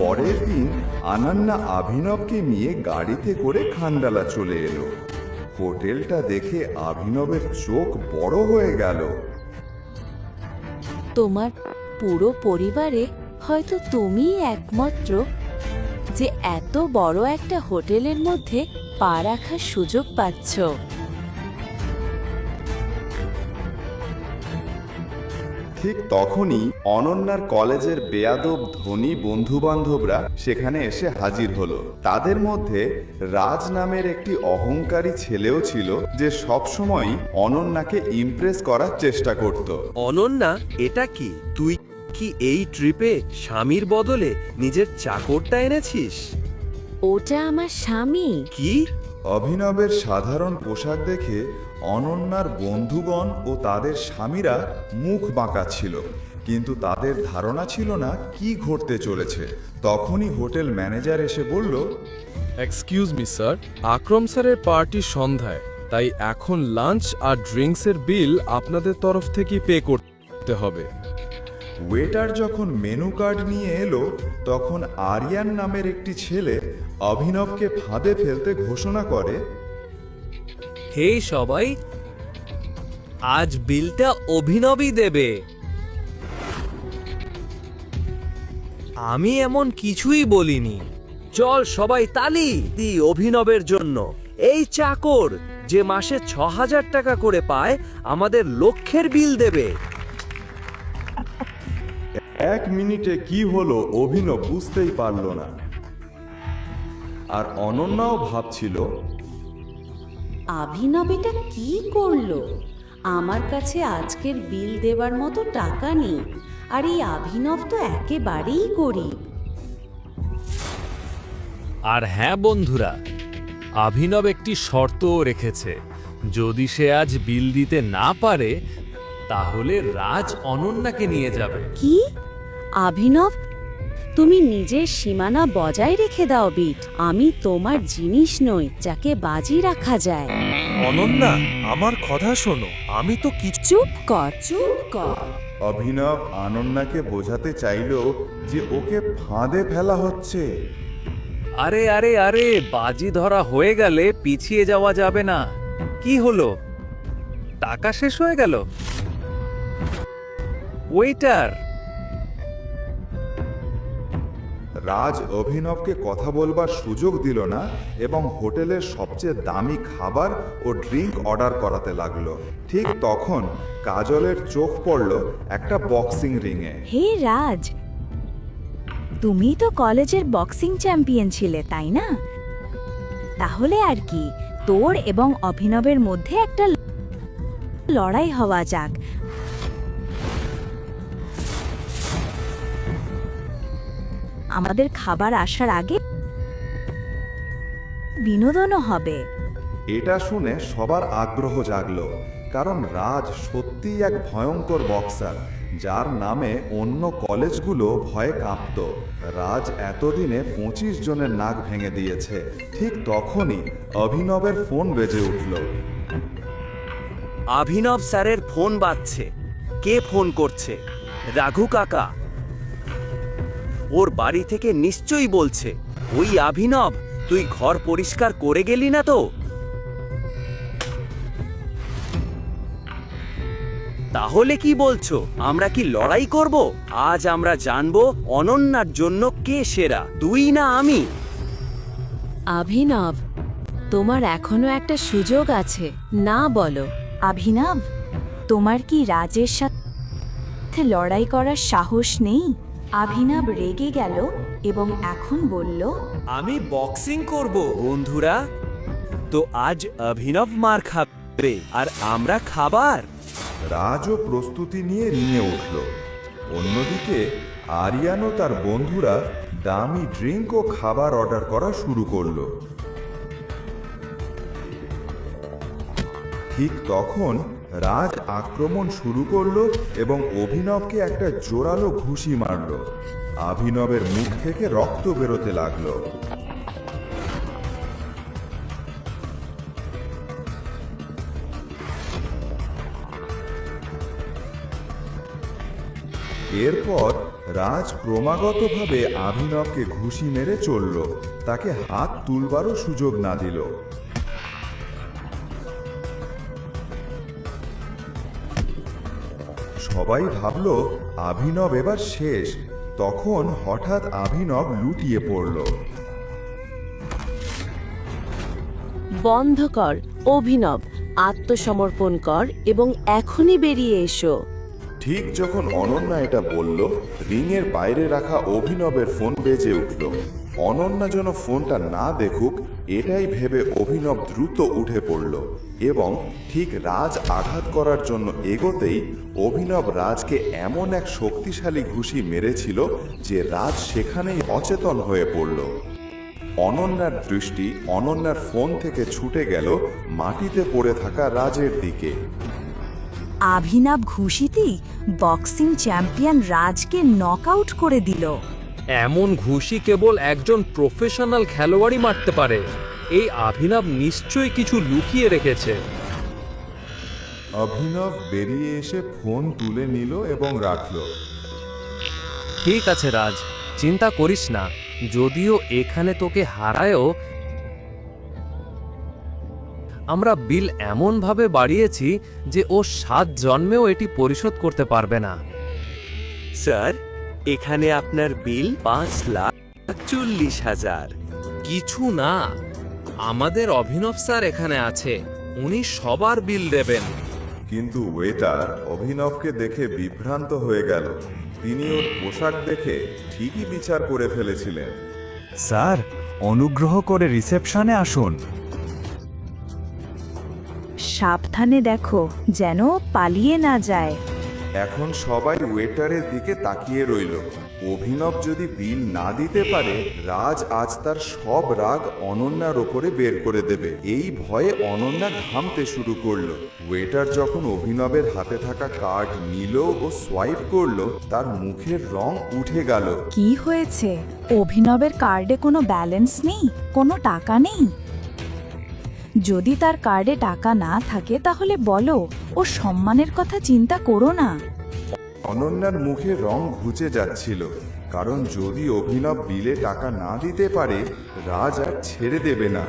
পরের দিন আনান্না অভিনবকে নিয়ে গাড়িতে করে খান্ডালা চলে এলো। হোটেলটা দেখে অভিনবের চোখ বড় হয়ে গেল। তোমার পুরো পরিবারে হয়তো তুমিই একমাত্র যে এত বড় একটা হোটেলের মধ্যে পা রাখার সুযোগ পাচ্ছ। ঠিক তখনই অনন্যার কলেজের বেয়াদব ধনী বন্ধুবান্ধবরা সেখানে এসে হাজির হলো। তাদের মধ্যে রাজ নামের একটি অহংকারী ছেলেও ছিল, যে সবসময় অনন্যাকে ইমপ্রেস করার চেষ্টা করত। অনন্যা, এটা কি তুই কি এই ট্রিপে স্বামীর বদলে নিজের চাকরটা এনেছিস? ওটা আমার স্বামী। কি? অভিনবের সাধারণ পোশাক দেখে অনন্যার বন্ধুগণ ও তাদের স্বামীরা মুখ বাঁকাচ্ছিল, কিন্তু তাদের ধারণা ছিল না কি ঘটতে চলেছে। তখনই হোটেল ম্যানেজার এসে বলল, এক্সকিউজ মি স্যার, আকরম স্যারের পার্টি সন্ধ্যায়, তাই এখন লাঞ্চ আর ড্রিঙ্কসের বিল আপনাদের তরফ থেকেই পে করতে হবে। ওয়েটার যখন মেনু কার্ড নিয়ে এলো, তখন আরিয়ান নামের একটি ছেলে অভিনবকে ফাঁদে ফেলতে ঘোষণা করে, হে সবাই, আজ বিলটা অভিনবই দেবে। আমি এমন কিছুই বলিনি। চল সবাই তালি দি অভিনবের জন্য। এই চাকর যে মাসে ৬,০০০ টাকা করে পায়, আমাদের লক্ষের বিল দেবে। 1 মিনিটে কি হলো অভিনব বুঝতেই পারল না। আর অনন্যাও ভাবছিল, অভিনব এটা কি করলো? আমার কাছে আজকের বিল দেবার মতো টাকা নেই, আর এই অভিনব তো একেবারেই গরিব। আর হ্যাঁ বন্ধুরা, অভিনব একটি শর্তও রেখেছে। যদি সে আজ বিল দিতে না পারে, তাহলে রাজ অনন্যাকে নিয়ে যাবে। কি? অভিনব, তুমি নিজের সীমানা বজায় রেখে দাও বিট। আমি তোমার জিনিস নই যাকে বাজি রাখা যায়। অনন্যা, আমার কথা শোনো, আমি তো কিছু। চুপ কর, চুপ কর। অভিনব অনন্যাকে বোঝাতে চাইল যে ওকে ফাঁদে ফেলা হচ্ছে। আরে আরে আরে, বাজি ধরা হয়ে গেলে পিছিয়ে যাওয়া যাবে না। কি হলো? টাকা শেষ হয়ে গেল? ওয়েটার! রাজ অভিনবকে কথা বলবার সুযোগ দিল না এবং হোটেলের সবচেয়ে দামি খাবার ও ড্রিঙ্ক অর্ডার করাতে লাগলো। ঠিক তখন কাজলের চোখ পড়ল একটা বক্সিং রিংয়ে। হে রাজ, তুমি তো কলেজের বক্সিং চ্যাম্পিয়ন ছিলে, তাই না? তাহলে আর কি, তোর এবং অভিনবের মধ্যে একটা লড়াই হওয়া যাক। আমাদের খাবার আসার আগে বিনোদনও হবে। এটা শুনে সবার আগ্রহ জাগলো, কারণ রাজ সত্যিই এক ভয়ঙ্কর বক্সার, যার নামে অন্য কলেজগুলো ভয়ে কাঁপত। রাজ এতদিনে 25 জনের নাক ভেঙে দিয়েছে। ঠিক তখনই অভিনবের ফোন বেজে উঠল। অভিনব স্যারের ফোন বাজছে। কে ফোন করছে? রাঘু কাকা। ওর বাড়ি থেকে নিশ্চয়ই বলছে, ওই অভিনব, তুই ঘর পরিষ্কার করে গেলি না তো? তাহলে কি বলছো, আমরা কি লড়াই করব? আজ আমরা জানবো অনন্যার জন্য কে সেরা, তুই না আমি। অভিনব, তোমার এখনো একটা সুযোগ আছে, না বলো? অভিনব, তোমার কি রাজের সাথে লড়াই করার সাহস নেই? অভিনব রেগে গেল এবং এখন বলল, আমি বক্সিং করব বন্ধুরা। তো আজ অভিনব মার খাবে আর আমরা খাবার। রাজও প্রস্তুতি নিয়ে রিংয়ে উঠল। অন্যদিকে আরিয়ান ও তার বন্ধুরা দামি ড্রিঙ্ক ও খাবার অর্ডার করা শুরু করলো। ঠিক তখন রাজ আক্রমণ শুরু করলো এবং অভিনবকে একটা জোরালো ঘুষি মারল। অভিনবের মুখ থেকে রক্ত বেরোতে লাগলো। এরপর রাজ ক্রমাগতভাবে অভিনবকে ঘুষি মেরে চলল, তাকে হাত তুলবারও সুযোগ না দিল। সবাই ভাবল অভিনব এবার শেষ। তখন হঠাৎ অভিনব লুটিয়ে পড়ল। বন্ধ কর অভিনব, আত্মসমর্পণ কর এবং এখনই বেরিয়ে এসো। ঠিক যখন অনন্যা এটা বলল, রিংয়ের বাইরে রাখা অভিনবের ফোন বেজে উঠল। অনন্যা যেন ফোনটা না দেখুক এটাই ভেবে অভিনব দ্রুত উঠে পড়ল এবং ঠিক রাজ আঘাত করার জন্য এগোতেই অভিনব রাজকে এমন এক শক্তিশালী ঘুষি মেরেছিল যে রাজ সেখানেই অচেতন হয়ে পড়ল। অনন্যার দৃষ্টি অনন্যার ফোন থেকে ছুটে গেল মাটিতে পড়ে থাকা রাজের দিকে। অভিনব ঘুষিতেই বক্সিং চ্যাম্পিয়ন রাজকে নকআউট করে দিল। এমন ঘুষি কেবল একজন প্রফেশনাল খেলোয়াড়ই মারতে পারে। এই অভিনব নিশ্চয়ই কিছু লুকিয়ে রেখেছে। অভিনব বেরিয়ে এসে ফোন তুলে নিল এবং রাখল। ঠিক আছে রাজ, চিন্তা করিস না। যদিও এখানে তোকে হারায়ও, আমরা বিল এমনভাবে বাড়িয়েছি যে ও 7 জন্মেও এটি পরিশোধ করতে পারবে না। স্যার, এখানে আপনার বিল 5,40,000। কিছু না, আমাদের অভিনব স্যার এখানে আছে, উনি সবার বিল দেবেন। কিন্তু ওয়েটার অভিনবকে দেখে বিভ্রান্ত হয়ে গেল। তিনি ওর পোশাক দেখে ঠিকই বিচার করে ফেলেছিলেন। স্যার, অনুগ্রহ করে রিসেপশনে আসুন। সাবধানে দেখো যেন পালিয়ে না যায়। এখন সবাই ওয়েটারের দিকে তাকিয়ে রইল। অভিনব যদি বিল না দিতে পারে, রাজ আজ তার সব রাগ অনন্যার ওপরে বের করে দেবে। এই ভয়ে অনন্যা ঘামতে শুরু করলো। ওয়েটার যখন অভিনবের হাতে থাকা কার্ড নিল ও সোয়াইপ করলো, তার মুখের রং উঠে গেল। কি হয়েছে? অভিনবের কার্ডে কোনো ব্যালেন্স নেই, কোনো টাকা নেই? যদি তার কার্ডে টাকা না থাকে তাহলে বলো, ও সম্মানের কথা চিন্তা করো না। অনন্যার মুখে রং ঘুচে যাচ্ছিল, কারণ যদি অভিনব বিলে টাকা না দিতে পারে, রাজ আর ছেড়ে দেবে না।